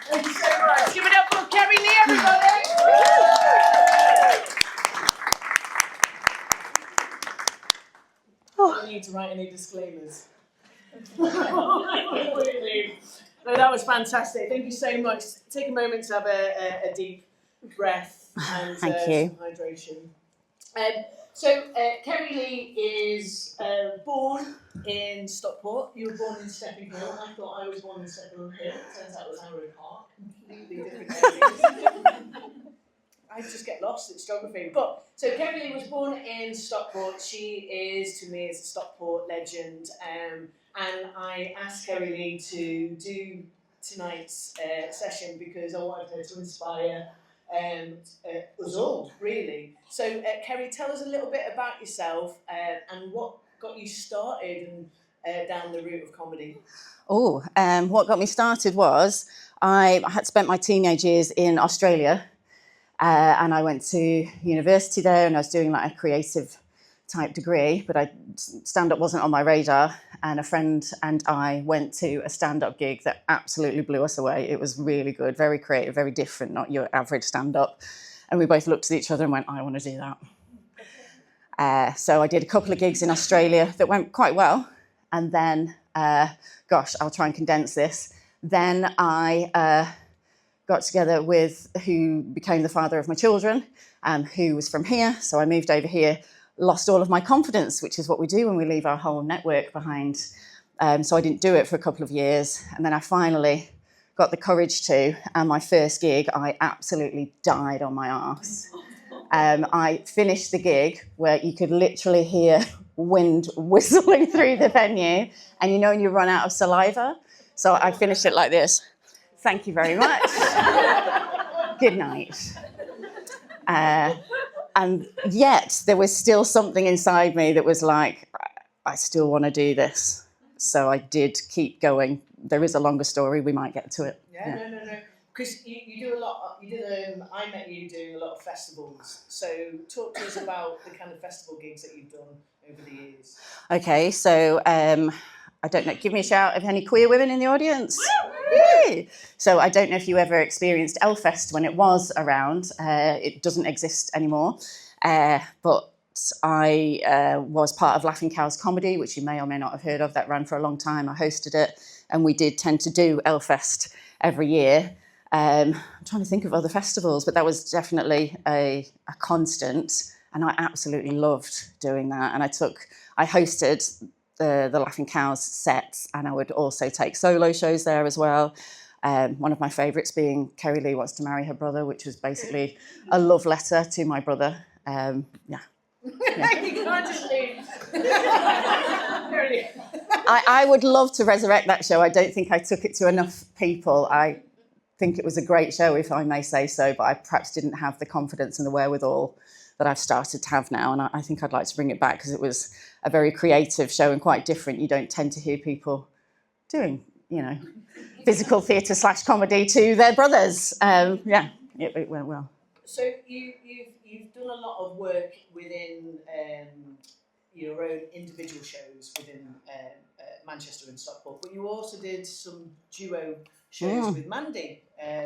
Thank you so much. Give it up for Kerry Leigh, everybody. I don't need to write any disclaimers. No, that was fantastic. Thank you so much. Take a moment to have a deep breath and Thank you. some hydration. So Kerry Leigh is born in Stockport. You were born in Stepping Hill. I thought I was born in Stepping Hill. Turns out it was Harrow Park. Completely different areas. I just get lost, it's geography. But, so Kerry Leigh was born in Stockport. She is, to me, is a Stockport legend. And I asked Kerry Leigh to do tonight's session because I wanted her to inspire us all, really. So, Kerry, tell us a little bit about yourself and what got you started and down the route of comedy. What got me started was I had spent my teenage years in Australia. And I went to university there and I was doing like a creative type degree, but stand-up wasn't on my radar. And a friend and I went to a stand-up gig that absolutely blew us away. It was really good, very creative, very different, not your average stand-up. And we both looked at each other and went, I want to do that. So I did a couple of gigs in Australia that went quite well. And then, I'll try and condense this. Then I got together with who became the father of my children, who was from here. So I moved over here, lost all of my confidence, which is what we do when we leave our whole network behind. So I didn't do it for a couple of years. And then I finally got the courage to, and my first gig, I absolutely died on my arse. I finished the gig where you could literally hear wind whistling through the venue. And you know when you run out of saliva? So I finished it like this. Thank you very much. Good night. And yet there was still something inside me that was like, I still want to do this. So I did keep going. There is a longer story. We might get to it. Yeah. No. Because you do a lot. I met you doing a lot of festivals. So talk to us about the kind of festival gigs that you've done over the years. Okay, so I don't know. Give me a shout if any queer women in the audience. Yay! So I don't know if you ever experienced Elfest when it was around. It doesn't exist anymore. But I was part of Laughing Cows Comedy, which you may or may not have heard of. That ran for a long time. I hosted it, and we did tend to do Elfest every year. I'm trying to think of other festivals, but that was definitely a constant, and I absolutely loved doing that. And I hosted the Laughing Cows sets, and I would also take solo shows there as well. One of my favourites being Kerry Leigh Wants to Marry Her Brother, which was basically a love letter to my brother. You can't just leave. I would love to resurrect that show. I don't think I took it to enough people. I think it was a great show, if I may say so, but I perhaps didn't have the confidence and the wherewithal that I've started to have now, and I think I'd like to bring it back because it was a very creative show and quite different. You don't tend to hear people doing, physical theatre / comedy to their brothers. It went well. So you've done a lot of work within your own individual shows within Manchester and Stockport, but you also did some duo shows with Mandy,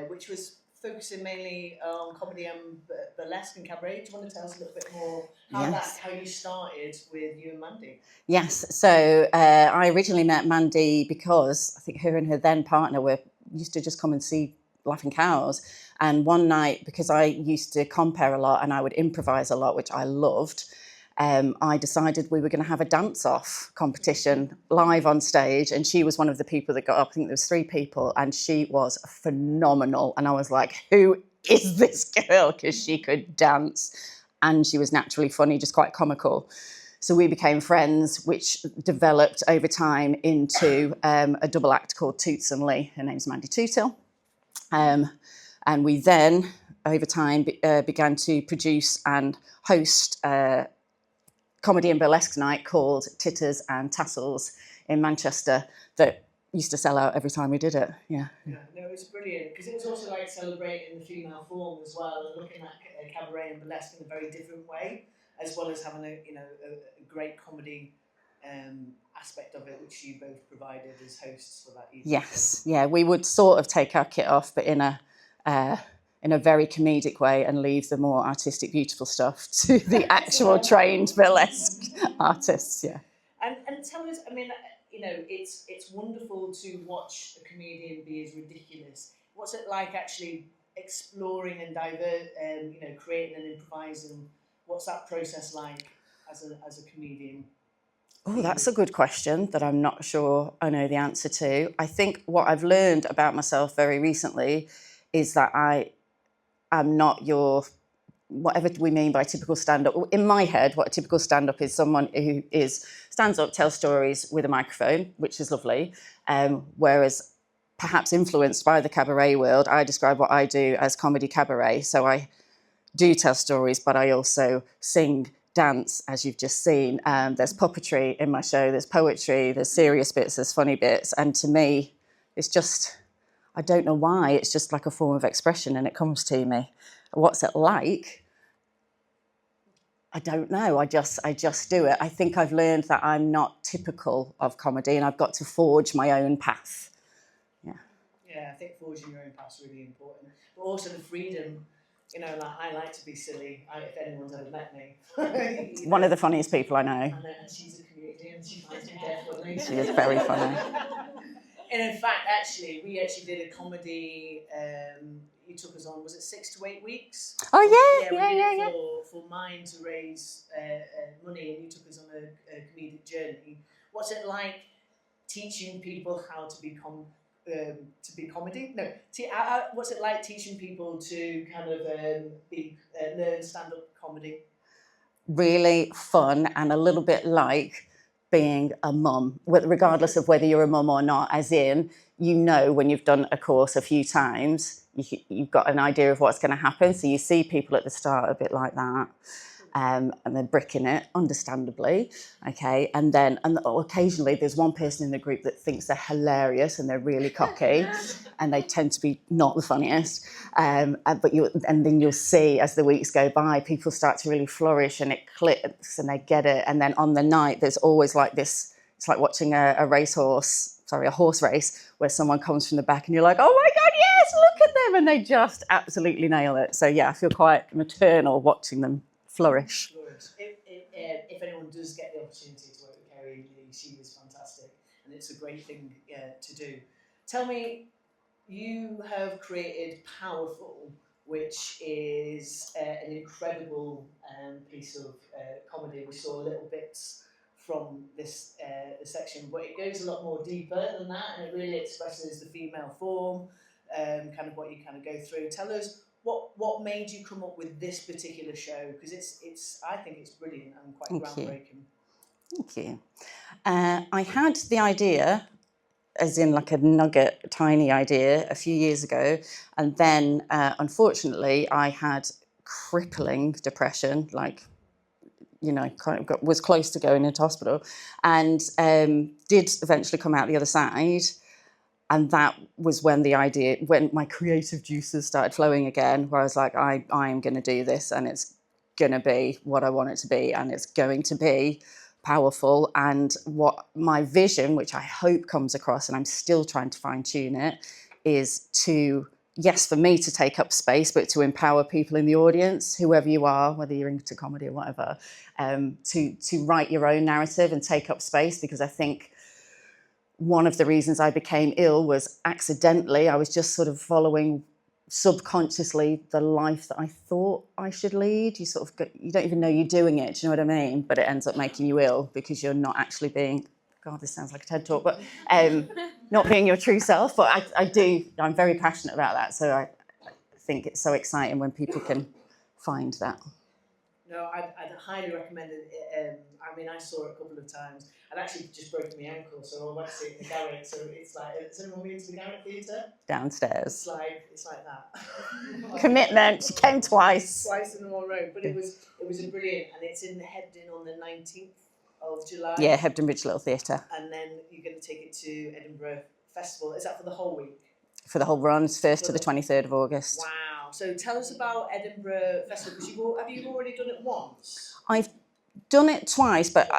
which was focusing mainly on comedy and burlesque and cabaret. Do you want to tell us a little bit more how you started with you and Mandy? Yes, so I originally met Mandy because I think her and her then partner used to just come and see Laughing Cows. And one night, because I used to compare a lot and I would improvise a lot, which I loved, I decided we were going to have a dance-off competition live on stage, and she was one of the people that got up. I think there was 3 people, and she was phenomenal. And I was like, who is this girl? Because she could dance, and she was naturally funny, just quite comical. So we became friends, which developed over time into a double act called Toots and Lee. Her name's Mandy Tootill. And we then, over time, began to produce and host comedy and burlesque night called Titters and Tassels in Manchester that used to sell out every time we did it. Yeah, no, it's brilliant because it was also like celebrating the female form as well and looking at cabaret and burlesque in a very different way, as well as having a great comedy aspect of it, which you both provided as hosts for that evening. Yes, yeah, we would sort of take our kit off, but in a very comedic way, and leave the more artistic, beautiful stuff to the actual trained burlesque artists. Yeah. And tell us, I mean, it's wonderful to watch a comedian be as ridiculous. What's it like actually exploring and creating and improvising? What's that process like as a comedian? Oh, that's a good question that I'm not sure I know the answer to. I think what I've learned about myself very recently is that I am not your, whatever we mean by typical stand-up. In my head, what a typical stand-up is someone who stands up, tells stories with a microphone, which is lovely, whereas perhaps influenced by the cabaret world, I describe what I do as comedy cabaret. So I do tell stories, but I also sing, dance, as you've just seen. There's puppetry in my show, there's poetry, there's serious bits, there's funny bits. And to me, it's just, I don't know why, it's just like a form of expression and it comes to me. What's it like? I don't know. I just do it. I think I've learned that I'm not typical of comedy and I've got to forge my own path. Yeah. Yeah, I think forging your own path's really important. But also the freedom. I like to be silly, if anyone's ever met me. One of the funniest people I know. I know, and she's a comedian, she finds me definitely. She is very funny. And in fact, we actually did a comedy, you took us on, was it 6 to 8 weeks? Oh, yeah. We did it for Mine to raise money, and you took us on a comedic journey. What's it like teaching people how to be comedy? No. What's it like teaching people to kind of learn stand-up comedy? Really fun and a little bit like being a mum, regardless of whether you're a mum or not, as in, when you've done a course a few times, you've got an idea of what's going to happen. So you see people at the start a bit like that. And they're bricking it, understandably, okay? And occasionally there's one person in the group that thinks they're hilarious and they're really cocky, and they tend to be not the funniest. And then you'll see as the weeks go by, people start to really flourish and it clicks and they get it. And then on the night, there's always like this. It's like watching a horse race, where someone comes from the back and you're like, oh my God, yes, look at them, and they just absolutely nail it. So yeah, I feel quite maternal watching them flourish. If anyone does get the opportunity to work with Kerry Leigh, she is fantastic, and it's a great thing to do. Tell me, you have created Powerful, which is an incredible piece of comedy. We saw little bits from this section, but it goes a lot more deeper than that, and it really expresses the female form, kind of what you kind of go through. Tell us what made you come up with this particular show, because I think it's brilliant and quite groundbreaking. Thank you. I had the idea, as in like a nugget, tiny idea, a few years ago, and then unfortunately I had crippling depression, was close to going into hospital, and did eventually come out the other side. And that was when when my creative juices started flowing again, where I was like, I am going to do this, and it's going to be what I want it to be, and it's going to be powerful. And what my vision, which I hope comes across, and I'm still trying to fine tune it, is for me to take up space, but to empower people in the audience, whoever you are, whether you're into comedy or whatever, to write your own narrative and take up space. Because I think one of the reasons I became ill was accidentally. I was just sort of following subconsciously the life that I thought I should lead. You don't even know you're doing it. Do you know what I mean? But it ends up making you ill because you're not actually being. God, this sounds like a TED talk, but not being your true self. But I'm very passionate about that. So I think it's so exciting when people can find that. No, I'd highly recommend it. I saw it a couple of times. I'd actually just broken my ankle, so I went to see it in the Garrick. So it's like, has anyone been to the Garrick Theatre? Downstairs. It's like that. Commitment. She came twice. Twice in a row, but it was a brilliant, and it's in Hebden on the 19th of July. Yeah, Hebden Bridge Little Theatre. And then you're going to take it to Edinburgh Festival. Is that for the whole week? For the whole run, it's 1st to the 23rd of August. Wow. So tell us about Edinburgh Festival, because have you already done it once? I've done it twice, but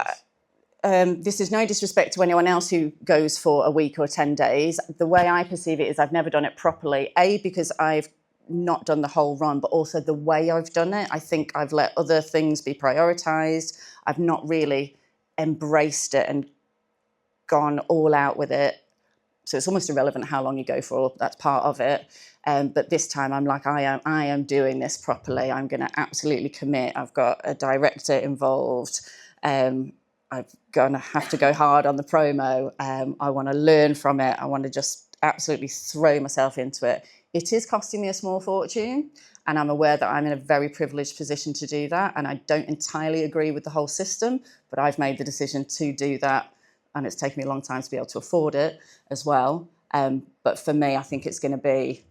this is no disrespect to anyone else who goes for a week or 10 days. The way I perceive it is I've never done it properly. A, because I've not done the whole run, but also the way I've done it. I think I've let other things be prioritised. I've not really embraced it and gone all out with it. So it's almost irrelevant how long you go for. That's part of it. But this time I'm like, I am doing this properly. I'm going to absolutely commit. I've got a director involved. I'm going to have to go hard on the promo. I want to learn from it. I want to just absolutely throw myself into it. It is costing me a small fortune, and I'm aware that I'm in a very privileged position to do that, and I don't entirely agree with the whole system, but I've made the decision to do that, and it's taken me a long time to be able to afford it as well. But for me, I think it's going to be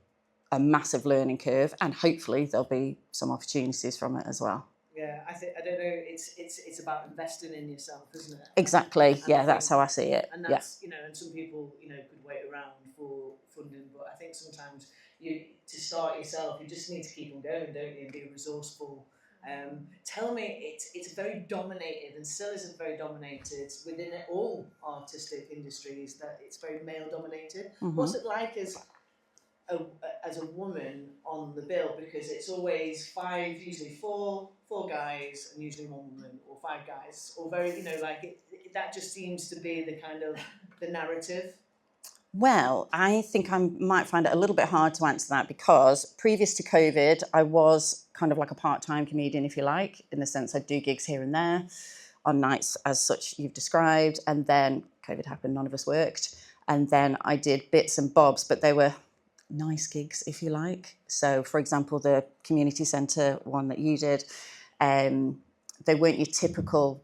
a massive learning curve, and hopefully there'll be some opportunities from it as well. Yeah, I don't know. It's about investing in yourself, isn't it? Exactly. And yeah, that's how I see it. And that's and some people could wait around for funding, but I think sometimes to start yourself, you just need to keep on going, don't you? And be resourceful. Tell me, it's very dominated, and still is very dominated within all artistic industries. That it's very male dominated. Mm-hmm. What's it like as a woman on the bill? Because it's always usually four guys, and usually one woman, or five guys, or very that just seems to be the kind of the narrative. Well, I think I might find it a little bit hard to answer that, because previous to COVID, I was kind of like a part-time comedian, if you like, in the sense I'd do gigs here and there on nights as such you've described. And then COVID happened, none of us worked. And then I did bits and bobs, but they were nice gigs, if you like. So, for example, the community centre one that you did, they weren't your typical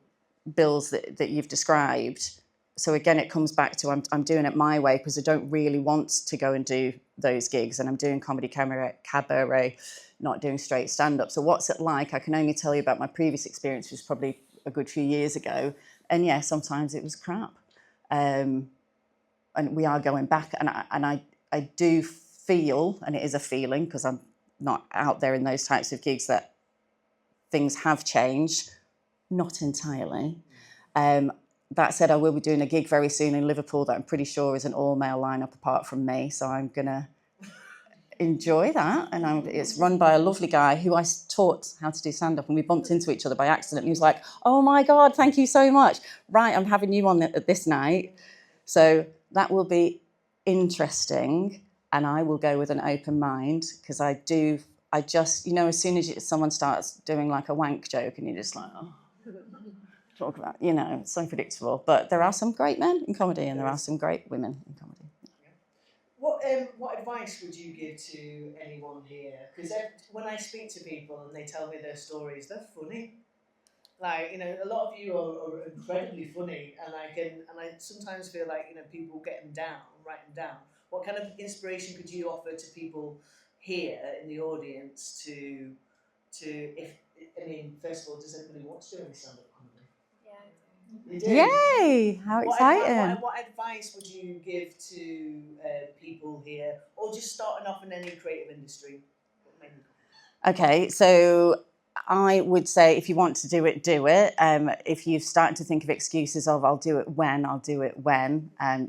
bills that you've described. So again, it comes back to I'm doing it my way, because I don't really want to go and do those gigs, and I'm doing comedy cabaret, not doing straight stand-up. So what's it like? I can only tell you about my previous experience, which was probably a good few years ago. And yeah, sometimes it was crap. And we are going back, and I do feel, and it is a feeling because I'm not out there in those types of gigs, that things have changed, not entirely. That said, I will be doing a gig very soon in Liverpool that I'm pretty sure is an all-male lineup apart from me, so I'm going to enjoy that. And it's run by a lovely guy who I taught how to do stand-up, and we bumped into each other by accident. And he was like, "Oh my God, thank you so much. Right, I'm having you on this night." So that will be interesting, and I will go with an open mind, because I just, as soon as someone starts doing like a wank joke and you're just like, oh, talk about, it's so predictable. But there are some great men in comedy, and there are some great women in comedy. What advice would you give to anyone here? Because when I speak to people and they tell me their stories, they're funny. Like, a lot of you are incredibly funny, and I sometimes feel like, people get them down, write them down. What kind of inspiration could you offer to people here in the audience first of all, does anybody want to do any stand-up comedy? Yeah, You do? Yay! How exciting! What advice would you give to people here, or just starting off in any creative industry? Okay, so I would say if you want to do it, do it. If you've started to think of excuses of I'll do it when,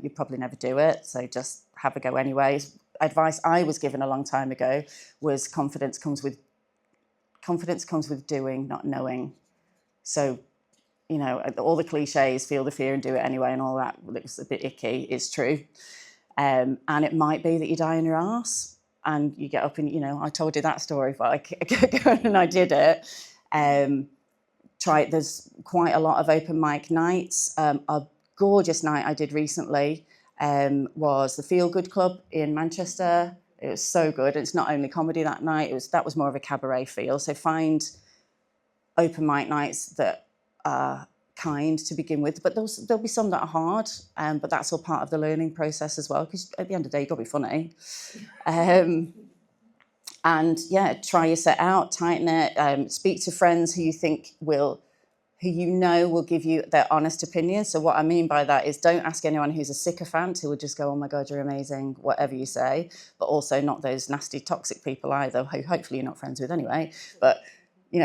you probably never do it. So just have a go anyways. Advice I was given a long time ago was confidence comes with doing, not knowing. So, all the cliches, feel the fear and do it anyway, and all that looks a bit icky, is true. And it might be that you die on your arse and you get up and, I told you that story, but I go and I did it. There's quite a lot of open mic nights. A gorgeous night I did recently was the Feel Good Club in Manchester. It was so good. It's not only comedy that night, that was more of a cabaret feel. So find open mic nights that are kind to begin with, but there'll be some that are hard, but that's all part of the learning process as well, because at the end of the day, you've got to be funny. And yeah, try your set out, tighten it, speak to friends who you think will give you their honest opinion. So what I mean by that is don't ask anyone who's a sycophant who will just go, "Oh my God, you're amazing," whatever you say, but also not those nasty, toxic people either, who hopefully you're not friends with anyway. But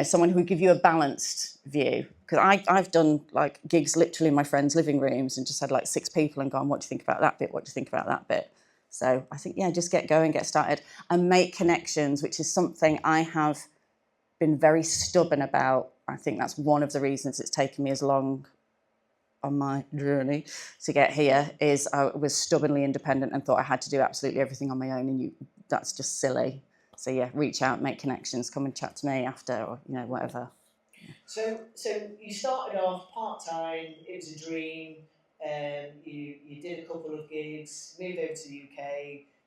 someone who would give you a balanced view. Because I've done like gigs literally in my friends' living rooms and just had like 6 people and gone, what do you think about that bit? What do you think about that bit? So I think, just get going, get started and make connections, which is something I have been very stubborn about. I think that's one of the reasons it's taken me as long on my journey to get here, is I was stubbornly independent and thought I had to do absolutely everything on my own, and that's just silly. So yeah, reach out, make connections, come and chat to me after, or whatever. So you started off part-time, it was a dream, you did a couple of gigs, moved over to the UK,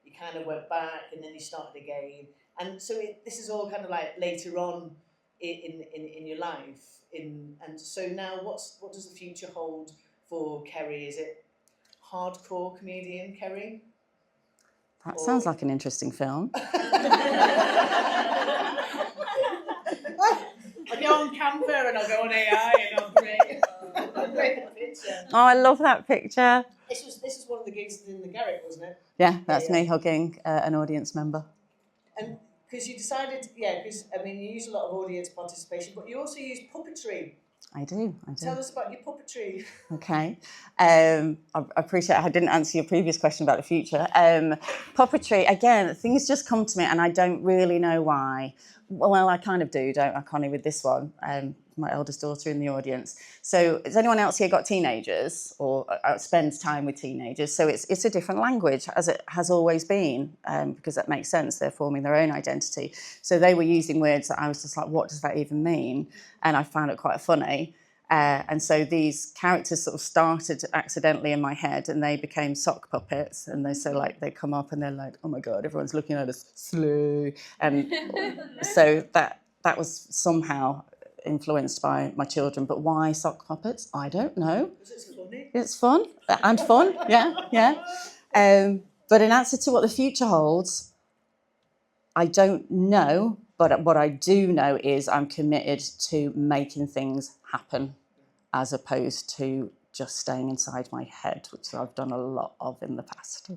you kind of went back and then you started again. And so this is all kind of like later on in your life. And so now what does the future hold for Kerry? Is it hardcore comedian Kerry? That sounds like an interesting film. I go on Canva and I'll go on AI and I'll create a picture. Oh, I love that picture. This was one of the gigs in the Garrick, wasn't it? Yeah, that's me hugging an audience member. And because you decided, because you use a lot of audience participation, but you also use puppetry. I do. Tell us about your puppetry. Okay. I appreciate I didn't answer your previous question about the future. Puppetry, again, things just come to me and I don't really know why. Well, I kind of do, don't I, Connie, with this one? My eldest daughter in the audience. So has anyone else here got teenagers or spends time with teenagers? So it's a different language, as it has always been, because that makes sense. They're forming their own identity. So they were using words that I was just like, what does that even mean? And I found it quite funny. And so these characters sort of started accidentally in my head and they became sock puppets. And they come up and they're like, oh my God, everyone's looking at us, slow. And so that was somehow influenced by my children. But why sock puppets? I don't know. It's funny. It's fun and fun, yeah. But in answer to what the future holds, I don't know. But what I do know is I'm committed to making things happen as opposed to just staying inside my head, which I've done a lot of in the past.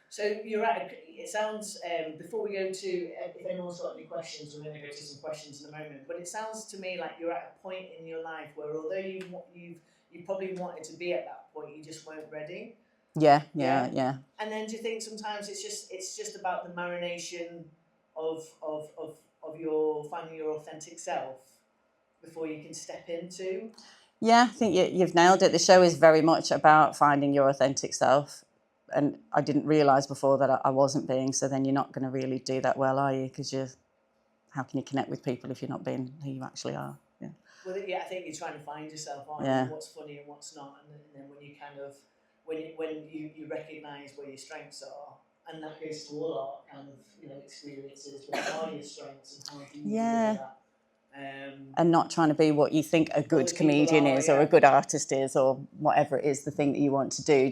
So it sounds, before we go to, if anyone's got any questions, we're going to go to some questions in a moment, but it sounds to me like you're at a point in your life where although you probably wanted to be at that point, you just weren't ready. Yeah. And then do you think sometimes it's just about the marination of your finding your authentic self before you can step into? Yeah, I think you've nailed it. The show is very much about finding your authentic self. And I didn't realise before that I wasn't being, so then you're not going to really do that well, are you? Because how can you connect with people if you're not being who you actually are? Yeah. Well, I think you're trying to find yourself, aren't you? What's funny and what's not, and then when you kind of when you recognise where your strengths are, and that goes to all our kind of experiences. What are your strengths and how do you do that? And not trying to be what you think a good comedian is or a good artist is or whatever it is, the thing that you want to do.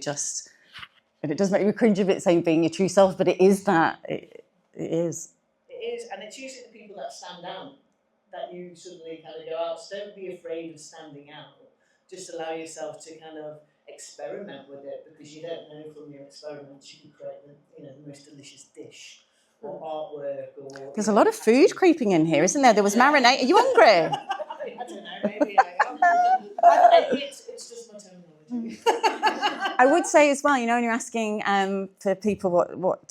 And it does make me cringe a bit saying being your true self, but it is that. It is. It is, and it's usually the people that stand out that you suddenly kind of go out. So don't be afraid of standing out. Just allow yourself to kind of experiment with it, because you don't know from your experiments you can create the most delicious dish or artwork. Or there's a lot of food creeping in here, isn't there? There was marinade. Are you hungry? I don't know. Maybe I am. It's just my terminology. I would say as well, when you're asking for people what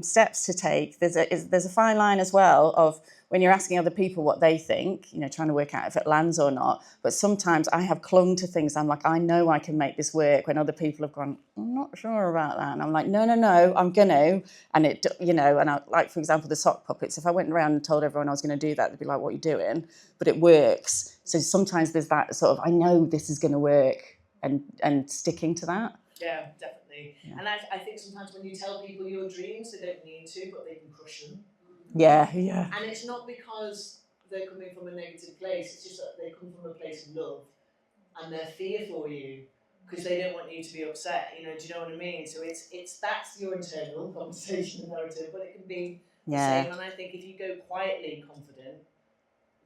steps to take, there's a fine line as well of when you're asking other people what they think, trying to work out if it lands or not. But sometimes I have clung to things. I'm like, I know I can make this work, when other people have gone, I'm not sure about that. And I'm like, no, I'm going to. And and I, like, for example, the sock puppets, if I went around and told everyone I was going to do that, they'd be like, what are you doing? But it works. So sometimes there's that sort of, I know this is going to work, and sticking to that. Yeah, definitely. Yeah. And I think sometimes when you tell people your dreams, they don't mean to, but they can crush them. Yeah. And it's not because they're coming from a negative place, it's just that they come from a place of love and their fear for you, because they don't want you to be upset, do you know what I mean? So that's your internal conversation narrative, but it can be the same. And I think if you go quietly confident,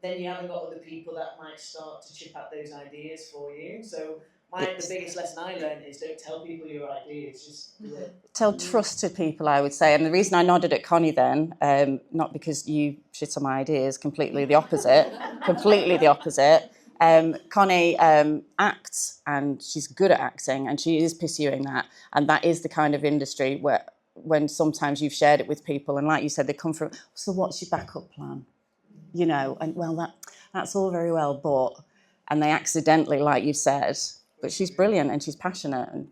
then you haven't got other people that might start to chip at those ideas for you. So The biggest lesson I learned is don't tell people your ideas, just do it. Tell trusted people, I would say. And the reason I nodded at Connie then, not because you shit on my ideas, completely the opposite, completely the opposite. Connie acts, and she's good at acting, and she is pursuing that. And that is the kind of industry where, when sometimes you've shared it with people, and like you said, they come from, so what's your backup plan? You know, and well, that's all very well, but, and they accidentally, like you said, but she's brilliant and she's passionate. And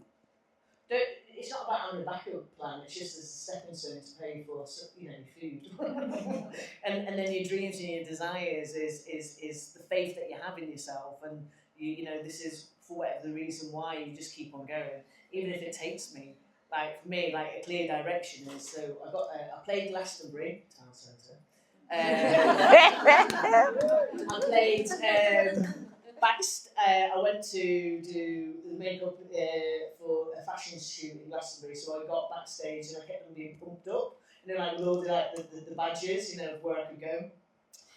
it's not about having a backup plan, it's just as a stepping stone to pay for, you know, food. and then your dreams and your desires is the faith that you have in yourself, and you know, this is for whatever the reason why you just keep on going, even if it takes me. Like for me, like a clear direction is, so I played Glastonbury Town Centre. I played I went to do the makeup for a fashion shoot in Glastonbury, so I got backstage and I kept them being pumped up, and then I with all the badges, you know, of where I could go.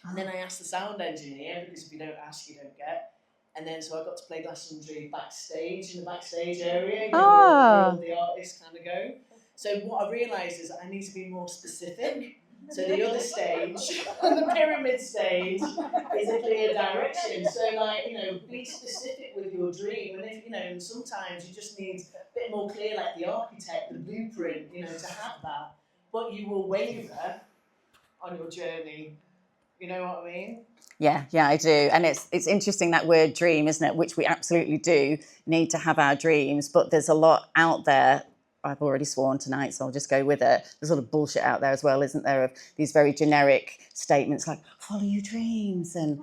And then I asked the sound engineer, because if you don't ask, you don't get. And then so I got to play Glastonbury backstage, in the backstage area, you know, where all the artists kind of go. So what I realised is that I need to be more specific. So the other stage, the pyramid stage, is a clear direction. So like, you know, be specific with your dream. And if, you know, sometimes you just need a bit more clear, like the architect, the blueprint, you know, to have that. But you will waver on your journey. You know what I mean? Yeah, I do. And it's interesting, that word dream, isn't it? Which we absolutely do need to have our dreams, but there's a lot out there. I've already sworn tonight, so I'll just go with it. There's a lot of bullshit out there as well, isn't there? Of these very generic statements like, follow your dreams and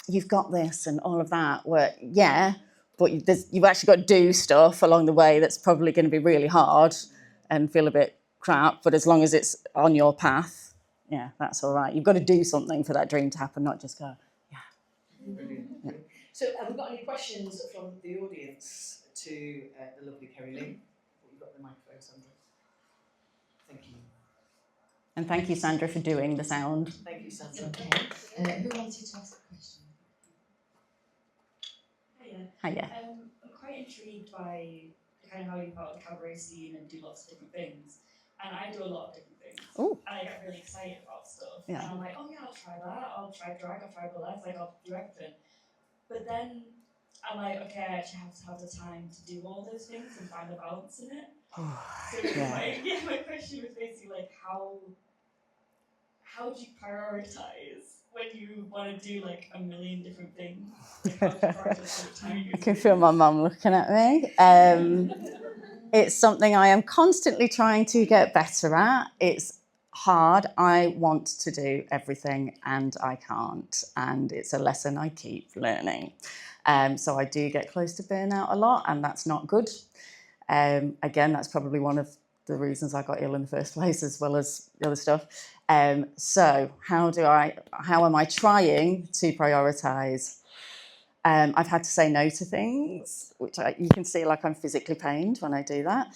you've got this and all of that. Where, yeah, but you've actually got to do stuff along the way that's probably going to be really hard and feel a bit crap. But as long as it's on your path, yeah, that's all right. You've got to do something for that dream to happen, not just go, yeah. Brilliant. Yeah. So have we got any questions from the audience to the lovely Kerry Leigh? You've got the microphone, Sandra. Thank you. And thank you, Sandra, for doing the sound. Thank you, Sandra. Okay. Who wants you to ask a question? Hiya. I'm quite intrigued by kind of how you're part of the cabaret scene and do lots of different things. And I do a lot of different things. Ooh. And I get really excited about stuff. Yeah. And I'm like, oh yeah, I'll try that. I'll try drag, I'll try burlesque, like I'll do everything. But then I'm like, okay, I actually have to have the time to do all those things and find a balance in it. So my question was basically like, how do you prioritize when you want to do like a million different things? Like, how do you prioritize time? I can feel my mum looking at me. It's something I am constantly trying to get better at. It's hard. I want to do everything and I can't. And it's a lesson I keep learning. So I do get close to burnout a lot, and that's not good. Again, that's probably one of the reasons I got ill in the first place, as well as the other stuff. So how am I trying to prioritise? I've had to say no to things, which you can see, like, I'm physically pained when I do that.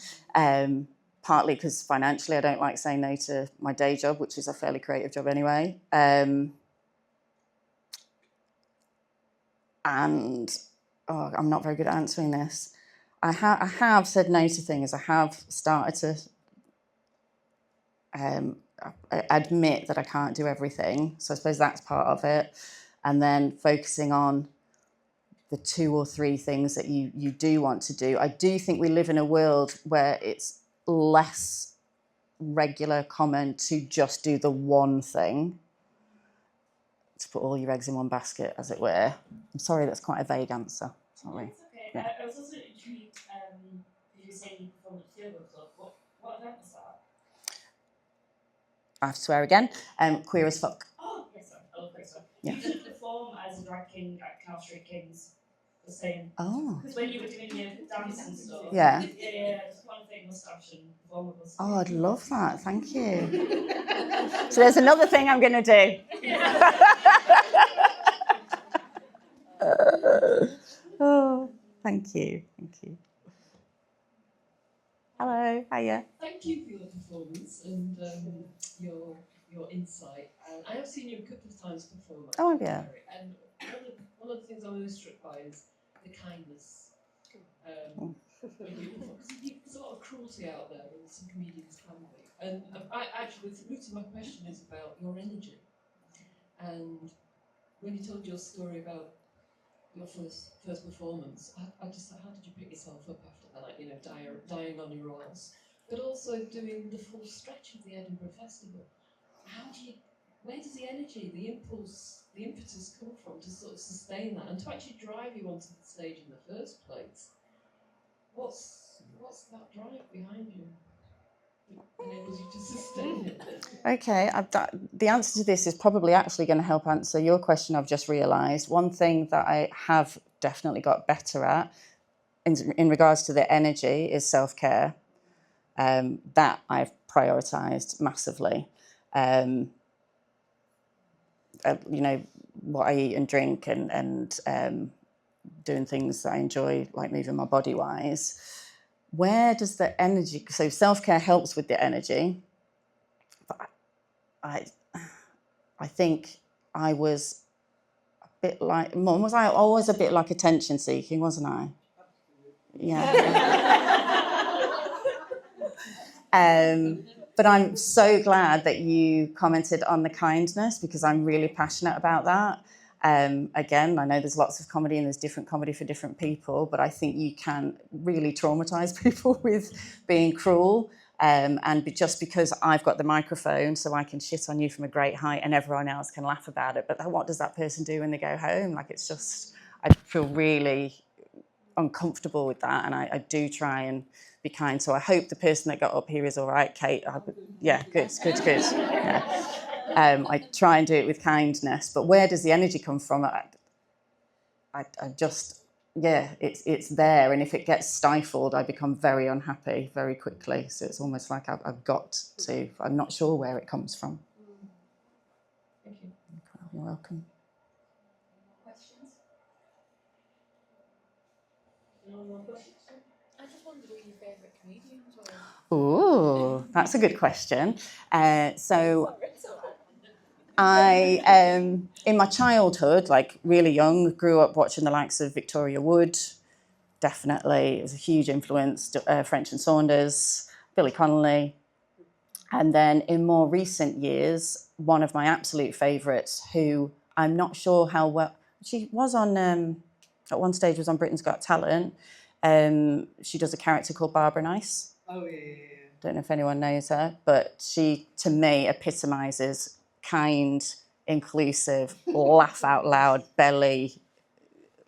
Partly because financially I don't like saying no to my day job, which is a fairly creative job anyway. And I'm not very good at answering this. I have said no to things. I have started to admit that I can't do everything. So I suppose that's part of it. And then focusing on the 2 or 3 things that you do want to do. I do think we live in a world where it's less regular common to just do the one thing, to put all your eggs in one basket, as it were. I'm sorry, that's quite a vague answer. Sorry. It's okay. Yeah. I was also intrigued, you were saying you performed at the Yoga Club. What event was that? I have to swear again. Queer as fuck. Oh, yes, sir. I love Queer as fuck. Yeah. You did perform as a drag king at Canal Street Kings. The same. Oh. Because when you were doing your dance and stuff. Yeah. Yeah, just one thing, moustache and perform with us. Oh, I'd love that. Thank you. So there's another thing I'm going to do. Oh, thank you. Thank you. Hello. Hiya. Thank you for your performance and your insight. And I have seen you a couple of times perform. Oh, yeah. And one of the things I'm always struck by is the kindness There's a lot of cruelty out there, and some comedians can be. And actually, the root of my question is about your energy. And when you told your story about your first performance, I just thought, how did you pick yourself up after that? Like, you know, dying on your arse, but also doing the full stretch of the Edinburgh Festival. Where does the energy, the impulse, the impetus come from to sort of sustain that and to actually drive you onto the stage in the first place? What's that drive behind you that enables you to sustain it? Okay, the answer to this is probably actually going to help answer your question. I've just realised one thing that I have definitely got better at in regards to the energy is self-care. That I've prioritised massively. You know, what I eat and drink and doing things that I enjoy, like moving my body wise. Where does the energy, so self-care helps with the energy, but I think I was a bit like, Mum, was I always a bit like attention seeking, wasn't I? Yeah. But I'm so glad that you commented on the kindness, because I'm really passionate about that. Again, I know there's lots of comedy and there's different comedy for different people, but I think you can really traumatise people with being cruel. And just because I've got the microphone so I can shit on you from a great height and everyone else can laugh about it, but what does that person do when they go home? Like, it's just, I feel really uncomfortable with that, and I do try and be kind. So I hope the person that got up here is all right, Kate. Yeah, good. Yeah. I try and do it with kindness, but where does the energy come from? I just, yeah, it's there, and if it gets stifled, I become very unhappy very quickly. So it's almost like I've got to. I'm not sure where it comes from. Thank you. You're welcome. Questions? No more questions? I just wondered who your favourite comedians were. Ooh, that's a good question. So I, in my childhood, like really young, grew up watching the likes of Victoria Wood. Definitely, it was a huge influence. French and Saunders, Billy Connolly. And then in more recent years, one of my absolute favourites, who I'm not sure how well, she was on, at one stage was on Britain's Got Talent. She does a character called Barbara Nice. Oh, yeah. Don't know if anyone knows her, but she, to me, epitomises kind, inclusive, laugh out loud, belly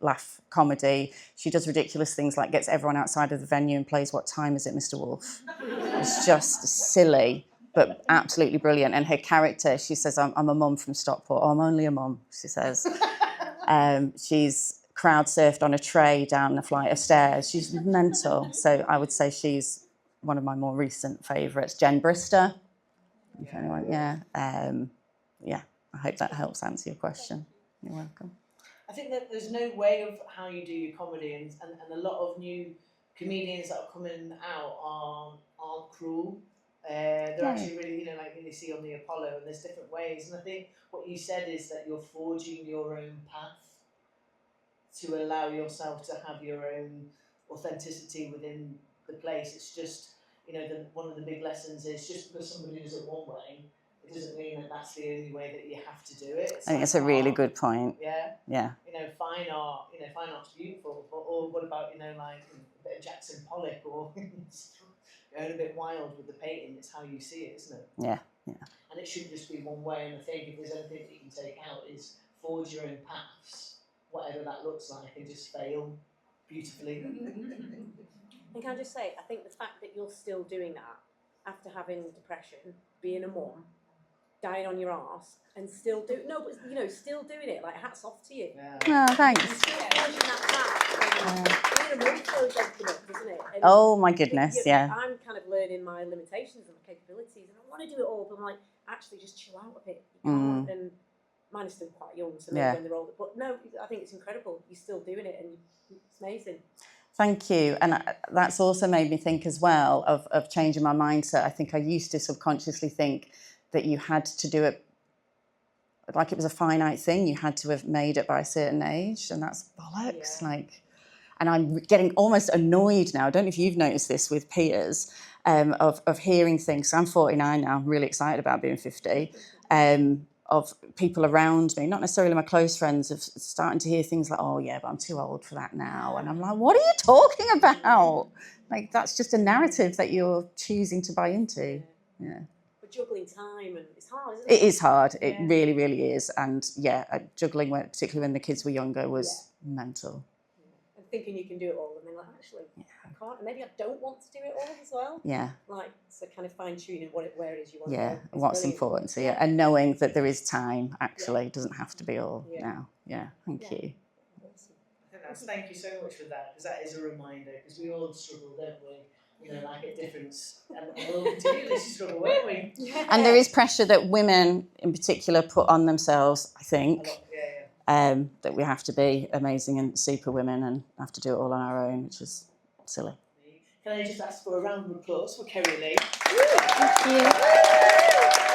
laugh comedy. She does ridiculous things like gets everyone outside of the venue and plays What Time Is It, Mr. Wolf? It's just silly, but absolutely brilliant. And her character, she says, I'm a mum from Stockport. Oh, I'm only a mum, she says. She's crowd surfed on a tray down a flight of stairs. She's mental. So I would say she's one of my more recent favourites. Jen Brister, if anyone, yeah. Yeah, I hope that helps answer your question. You're welcome. I think that there's no way of how you do your comedy, and a lot of new comedians that are coming out aren't cruel. They're actually really, like you see on the Apollo, and there's different ways. And I think what you said is that you're forging your own path to allow yourself to have your own authenticity within the place. It's just, one of the big lessons is just because somebody does it one way, it doesn't mean that that's the only way that you have to do it. I think it's a really good point. Yeah. Yeah. Fine art, fine art's beautiful, but or what about, like a bit of Jackson Pollock or going a bit wild with the painting? It's how you see it, isn't it? Yeah. And it shouldn't just be one way. And I think if there's anything that you can take out is forge your own paths, whatever that looks like, and just fail beautifully. And can I just say, I think the fact that you're still doing that after having depression, being a mum, dying on your arse, and still still doing it, like, hats off to you. Yeah. Oh, thanks. Being a mum throws everything up, doesn't it? And Oh my goodness, yeah. I'm kind of learning my limitations and my capabilities, and I want to do it all, but I'm like, actually, just chill out a bit. You can't. And mine is still quite young, so maybe when they're older. But no, I think it's incredible. You're still doing it, and it's amazing. Thank you. And that's also made me think as well of changing my mindset. I think I used to subconsciously think that you had to do it like it was a finite thing. You had to have made it by a certain age, and that's bollocks. Yeah. Like, And I'm getting almost annoyed now. I don't know if you've noticed this with peers, of hearing things. So I'm 49 now. I'm really excited about being 50. Of people around me, not necessarily my close friends, of starting to hear things like, "Oh yeah, but I'm too old for that now." And I'm like, "What are you talking about? Like, that's just a narrative that you're choosing to buy into." Yeah. But juggling time, and it's hard, isn't it? It is hard. It Yeah. really, really is. And yeah, juggling, particularly when the kids were younger, was mental. And thinking you can do it all, and then like, actually, I can't. And maybe I don't want to do it all as well. Yeah. Like, so kind of fine tuning where it is you want Yeah, to go. It's what's brilliant. important to you, and knowing that there is time. Actually, it doesn't have to be all now. Yeah, thank you. Thank you so much for that, because that is a reminder, because we all struggle, don't we? You know, like at different, and we'll continue to struggle, won't we? Yeah. And there is pressure that women in particular put on themselves, I think, that we have to be amazing and super women and have to do it all on our own, which is silly. Can I just ask for a round of applause for Kerry Leigh? Thank you.